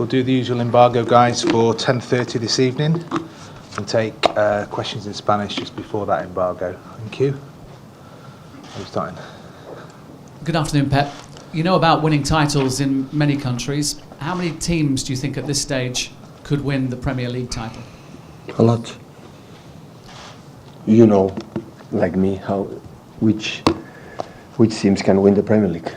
We'll do the usual embargo, guys, for 10:30 this evening, and take questions in Spanish just before that embargo. Thank you. Who's starting? Good afternoon, Pep. You know about winning titles in many countries. How many teams do you think at this stage could win the Premier League title? A lot. You know, like me, which teams can win the Premier League.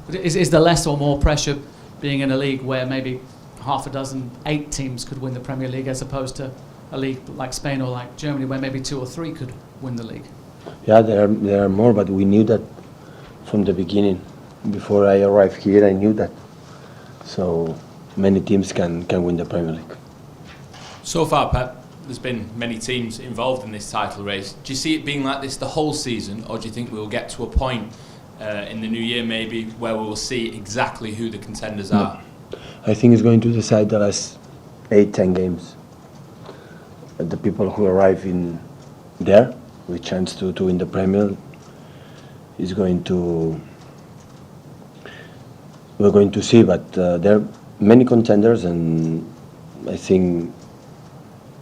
But is there less or more pressure being in a league where maybe half a dozen, 8 teams could win the Premier League, as opposed to a league like Spain or like Germany where maybe 2 or 3 could win the league? Yeah, there are more, but we knew that from the beginning. Before I arrived here, I knew that. So many teams can win the Premier League. So far, Pep, there's been many teams involved in this title race. Do you see it being like this the whole season, or do you think we'll get to a point in the new year maybe where we will see exactly who the contenders are? I think it's going to decide the last 8-10 games. The people who arrive in there with chance to win the Premier is going to. We're going to see, but there are many contenders, and I think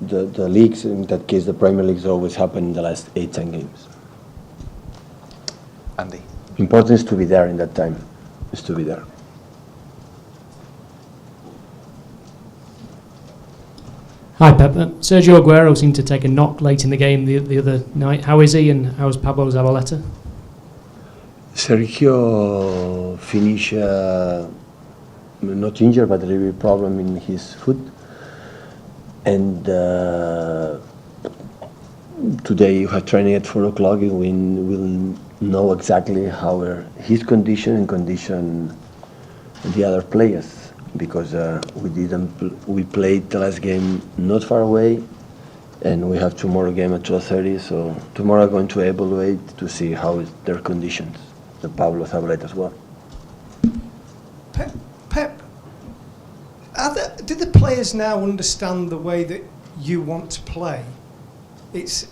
the leagues, in that case the Premier Leagues, always happen in the last 8-10 games. Andy. Important is to be there in that time, is to be there. Hi Pep. Sergio Aguero seemed to take a knock late in the game the other night. How is he, and how's Pablo Zabaleta? Sergio finished not injured, but a little problem in his foot. And today you have training at 4 o'clock, and we'll know exactly how his condition and condition the other players, because we played the last game not far away, and we have tomorrow game at 12:30. So tomorrow I'm going to evaluate to see how is their conditions. The Pablo Zabaleta as well. Pep, do the players now understand the way that you want to play? It's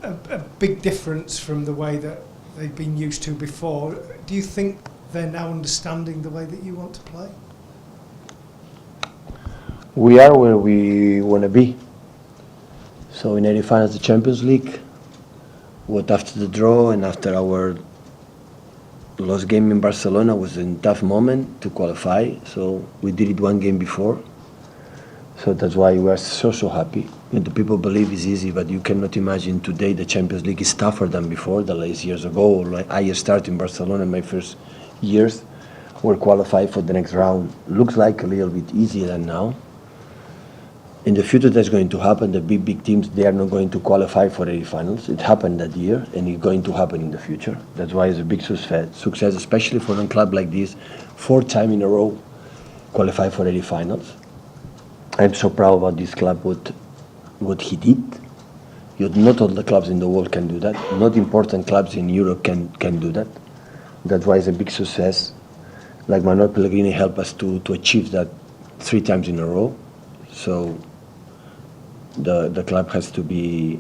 a big difference from the way that they've been used to before. Do you think they're now understanding the way that you want to play? We are where we want to be. So in 85 as the Champions League, what after the draw and after our lost game in Barcelona was a tough moment to qualify. So we did it one game before. So that's why we are so happy. And the people believe it's easy, but you cannot imagine today the Champions League is tougher than before, the last years ago. Like I started in Barcelona in my first years, were qualified for the next round. Looks like a little bit easier than now. In the future, that's going to happen. The big teams, they are not going to qualify for any finals. It happened that year, and it's going to happen in the future. That's why it's a big success, especially for a club like this, 4 times in a row qualify for any finals. I'm so proud about this club, what he did. Not all the clubs in the world can do that. Not important clubs in Europe can do that. That's why it's a big success. Like Manuel Pellegrini helped us to achieve that 3 times in a row. So the club has to be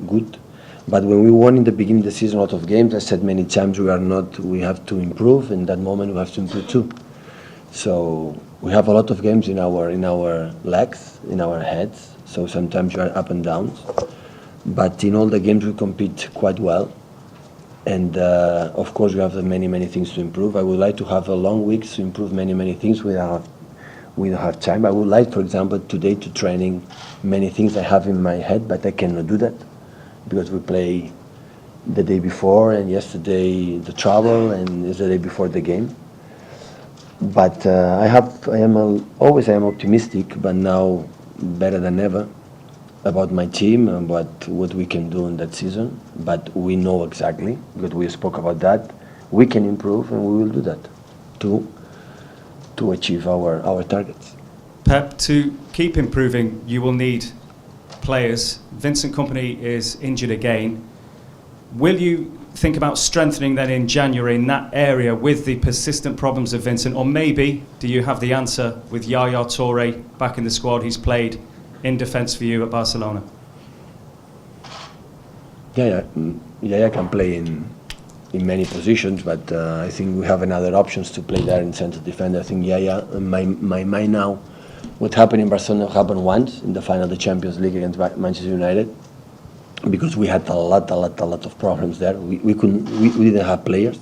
good. But when we won in the beginning of the season a lot of games, I said many times we have to improve. In that moment we have to improve too. So we have a lot of games in our legs, in our heads. So sometimes you are up and downs. But in all the games we compete quite well. And of course we have many things to improve. I would like to have a long week to improve many things. We don't have time. I would like, for example, today to training many things I have in my head, but I cannot do that because we play the day before, and yesterday the travel, and it's the day before the game. But I am always optimistic, but now better than ever about my team and what we can do in that season. But we know exactly, because we spoke about that, we can improve, and we will do that to achieve our targets. Pep, to keep improving, you will need players. Vincent Kompany is injured again. Will you think about strengthening then in January in that area with the persistent problems of Vincent, or maybe do you have the answer with Yaya Toure back in the squad? He's played in defence for you at Barcelona. Yeah, can play in many positions, but I think we have another options to play there in central defender. I think in my mind now, what happened in Barcelona happened once in the final of the Champions League against Manchester United, because we had a lot of problems there. We didn't have players,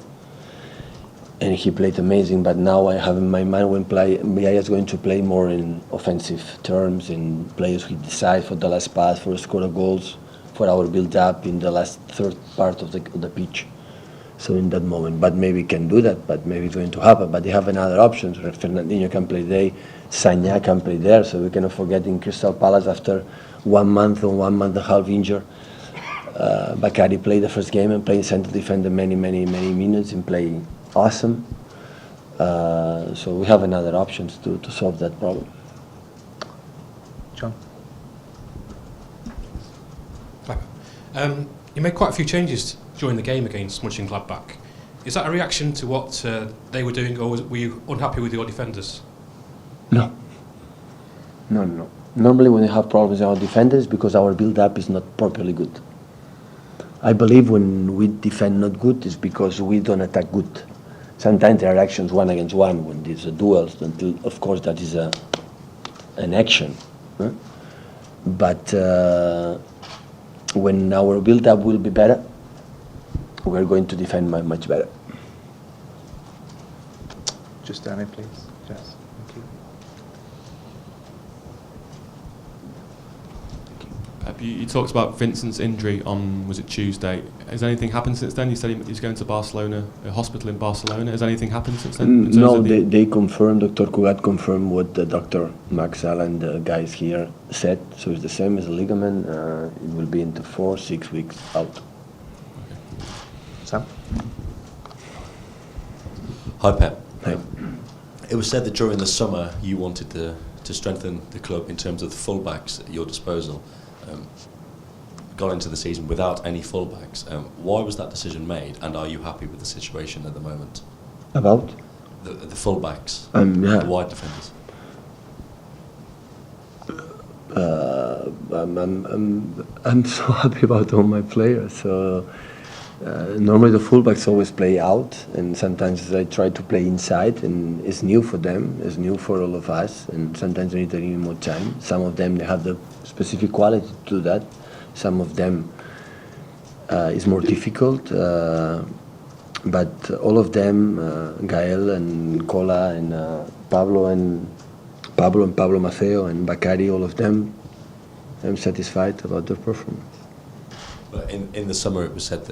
and he played amazing. But now I have in my mind when Yaya is going to play more in offensive terms, in players who decide for the last pass, for score goals, for our build-up in the last third part of the pitch. So in that moment, but maybe can do that, but maybe it's going to happen. But they have another options. Fernandinho can play there, Sagna can play there, so we cannot forget in Crystal Palace after 1 month or 1 month and a half injured, Bakary played the first game and played central defender many minutes and played awesome. So we have another options to solve that problem. John? You made quite a few changes during the game against Mönchengladbach. Is that a reaction to what they were doing, or were you unhappy with your defenders? No. Normally when we have problems with our defenders, because our build-up is not properly good. I believe when we defend not good is because we don't attack good. Sometimes there are actions 1 against 1 when there's a duels. Until, of course, that is an action. Huh? But when our build-up will be better, we're going to defend much better. Just down here, please. Jess. Thank you. You talked about Vincent's injury on, was it Tuesday? Has anything happened since then? You said he's going to Barcelona, a hospital in Barcelona. Has anything happened since then? No, they confirmed, Dr. Cugat confirmed what the Dr. Max Allen, the guys here, said. So it's the same as a ligament. It will be into 4-6 weeks out. Sam? Hi, Pep. Hi. It was said that during the summer you wanted to strengthen the club in terms of the fullbacks at your disposal. Got into the season without any fullbacks. Why was that decision made, and are you happy with the situation at the moment? About? The fullbacks, Yeah. the wide defenders. I'm so happy about all my players. So normally the fullbacks always play out, and sometimes I try to play inside, and it's new for them, it's new for all of us, and sometimes they need a little more time. Some of them, they have the specific quality to do that. Some of them is more difficult, but all of them, Gael and Cola and Pablo Maceo and Bakary, all of them, I'm satisfied about their performance. But in the summer it was said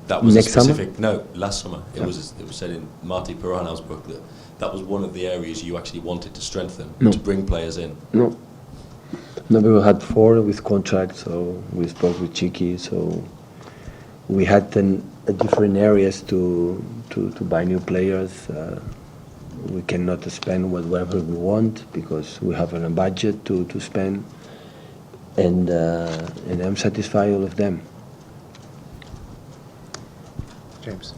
that was Next a specific... summer? No, last summer. It was said in Marty Piranha's book that was one of the areas you actually wanted to strengthen, to bring players in. No, we had 4 with contracts, so we spoke with Chiki, so we had different areas to buy new players. We cannot spend whatever we want because we have a budget to spend, and I'm satisfied all of them. James.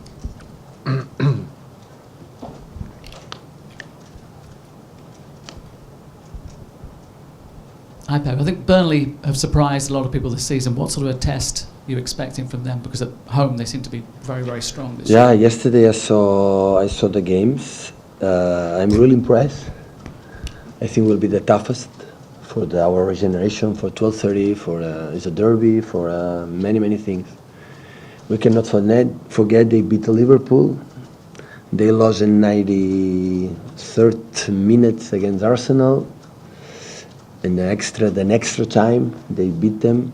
Hi, Pep. I think Burnley have surprised a lot of people this season. What sort of a test are you expecting from them? Because at home they seem to be very strong this year. Yesterday I saw the games. I'm really impressed. I think it will be the toughest for our generation, for 12:30, it's a derby, for many things. We cannot forget they beat Liverpool. They lost in 93rd minutes against Arsenal. In the extra time, they beat them,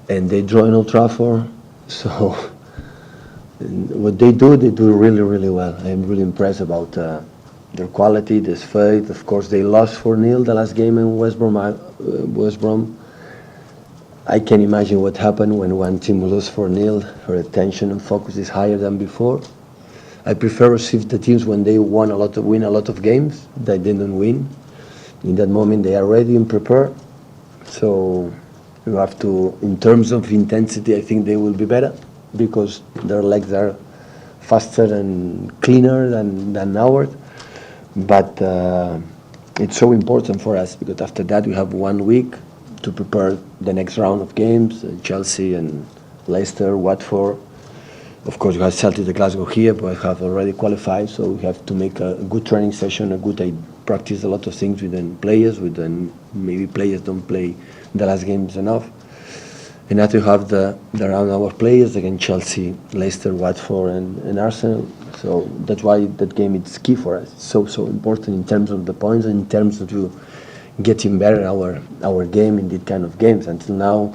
and they draw in Old Trafford. So what they do really well. I'm really impressed about their quality, their faith. Of course, they lost 4-0 the last game in West Brom. I can imagine what happened when one team loses 4-0. Her attention and focus is higher than before. I prefer to receive the teams when they win a lot of games that they didn't win. In that moment, they are ready and prepared. So you have to, in terms of intensity, I think they will be better because their legs are faster and cleaner than ours. But it's so important for us because after that we have 1 week to prepare the next round of games, Chelsea and Leicester, Watford. Of course, we have Celtic the Glasgow here, but I have already qualified, so we have to make a good training session, I practice a lot of things with the players, maybe players don't play the last games enough. And now to have the round our players against Chelsea, Leicester, Watford and Arsenal. So that's why that game is key for us. It's so important in terms of the points and in terms of getting better our game in these kind of games. Until now,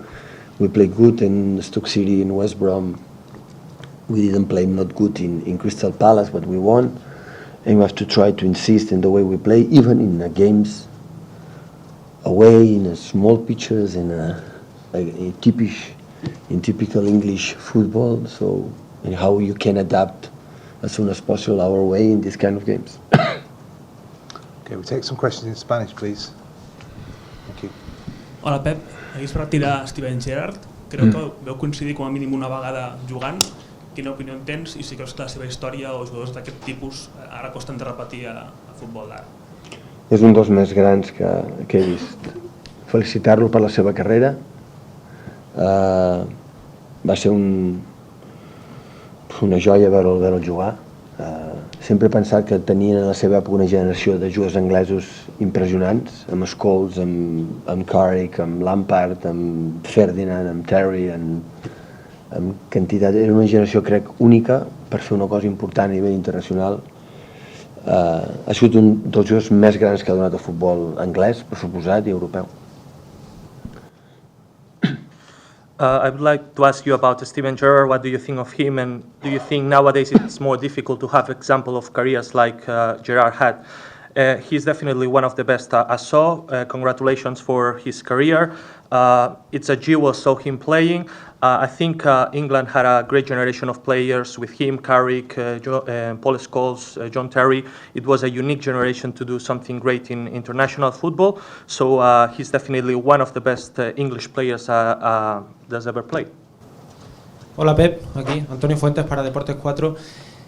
we play good in Stoke City, in West Brom. We didn't play not good in Crystal Palace, but we won. And we have to try to insist in the way we play, even in the games away, in small pitches, in typical English football. So, and how you can adapt as soon as possible our way in these kind of games. Okay, we'll take some questions in Spanish, please. Thank you. Hola Pep, aquí es per retirar Steven Gerrard. Crec que veu coincidir com a mínim una vegada jugant. Quina opinió en tens i si creus que la seva història o jugadors d'aquest tipus ara costen de repetir a futbol d'ara? És un dels més grans que he vist. Felicitar-lo per la seva carrera. Va ser una joia veure'l jugar. Sempre he pensat que tenien a la seva època una generació de jugadors anglesos impressionants, amb Scholes, amb Carrick, amb Lampard, amb Ferdinand, amb Terry, amb quantitat. Era una generació, crec, única per fer una cosa important a nivell internacional. Ha sigut un dels jugadors més grans que ha donat el futbol anglès, per suposat, i europeu. I would like to ask you about Steven Gerrard. What do you think of him, and do you think nowadays it's more difficult to have example of careers like Gerrard had? He's definitely one of the best I saw. Congratulations for his career. It's a jewel saw him playing. I think England had a great generation of players with him, Carrick, Paul Scholes, John Terry. It was a unique generation to do something great in international football. So he's definitely one of the best English players that's ever played. Hola Pep, aquí Antonio Fuentes para Deportes 4.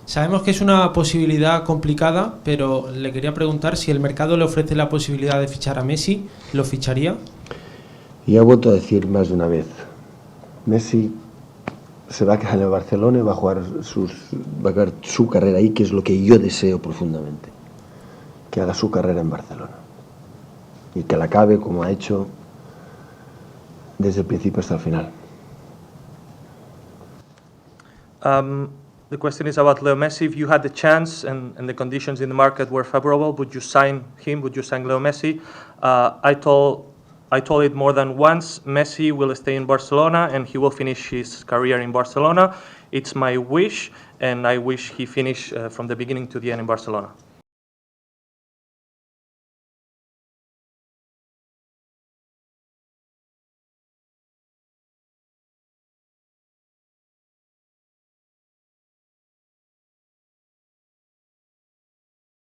Sabemos que es una posibilidad complicada, pero le quería preguntar si el mercado le ofrece la posibilidad de fichar a Messi, ¿lo ficharía? Ya he vuelto a decir más de una vez, Messi se va a quedar en el Barcelona y va a jugar su carrera ahí, que es lo que yo deseo profundamente, que haga su carrera en Barcelona y que la acabe como ha hecho desde el principio hasta el final. The question is about Leo Messi. If you had the chance and the conditions in the market were favorable, would you sign him? Would you sign Leo Messi? I told it more than once. Messi will stay in Barcelona and he will finish his career in Barcelona. It's my wish, and I wish he finish from the beginning to the end in Barcelona.